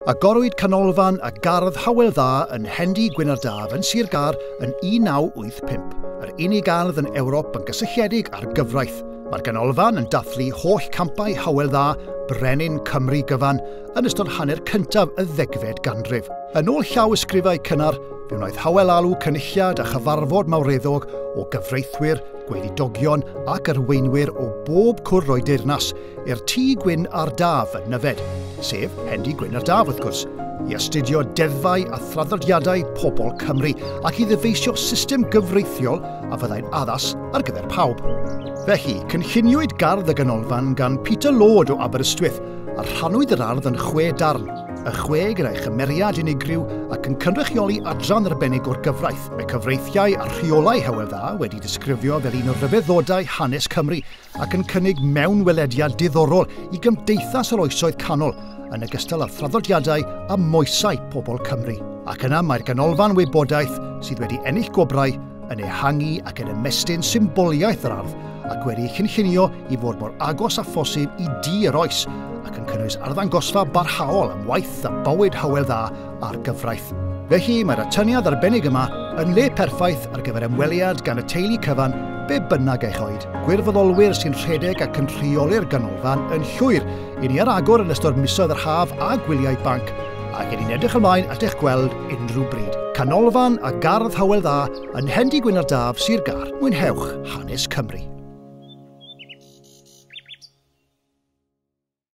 Agorwyd canolfan a Gerddi Hywel Dda yn Gerddi Hywel Dda yn Sir Gar yn 1985, yr unig ardd yn Ewrop yn gysylltiedig ar gyfraith. Mae'r ganolfan yn dathlu holl campau Hywel Dda, brenin Cymru gyfan, yn ystod hanner cyntaf y 10fed ganrif. Yn ôl llaw ysgrifau cynnar, fe wnaeth Hywel alw cynulliad a chyfarfod mawreddog o gyfreithwyr, gweinidogion ac arweinwyr o bob cwr o'i deyrnas i'r tŷ gwyn ar Daf yn Nyfed, sef Gerddi Hywel Dda wrth gwrs, i astudio deddfau a thraddodiadau pobl Cymru ac i ddyfeisio system gyfreithiol a fyddai'n addas ar gyfer pawb. Felly, cynlluniwyd gardd y ganolfan gan Peter Lord o Aberystwyth a rhannwyd yr ardd yn 6 darn, y 6 gyda'i chymeriad unigryw ac yn cynrychioli adran arbennig o'r gyfraith. Mae cyfreithiau a rheolau Hywel Dda wedi disgrifio fel un o'r ryfeddodau hanes Cymru ac yn cynnig mewnwelediad diddorol i gymdeithas yr oesoedd canol yn ogystal â thraddodiadau a moesau pobl Cymru. Ac yna mae'r ganolfan wybodaeth sydd wedi ennill gwobrau yn ehangu ac yn ymestyn symboliaeth yr ardd ac wedi'i cynllunio i fod mor agos a phosib i di yr oes ac yn cynnwys arddangosfa barhaol am waith a bywyd Hywel Dda a'r gyfraith. Felly mae'r atyniad arbennig yma yn le perffaith ar gyfer ymweliad gan y teulu cyfan be bynnag eich oed. Gwirfoddolwyr sy'n rhedeg ac yn rheoli'r ganolfan yn llwyr i ni ar agor yn ystod misoedd yr haf a gwyliau banc ac yn ni'n edrych ymlaen at eich gweld unrhyw bryd. Canolfan a Gerddi Hywel Dda yn Gerddi Hywel Dda, Sir Gar. Mwynhewch hanes Cymru.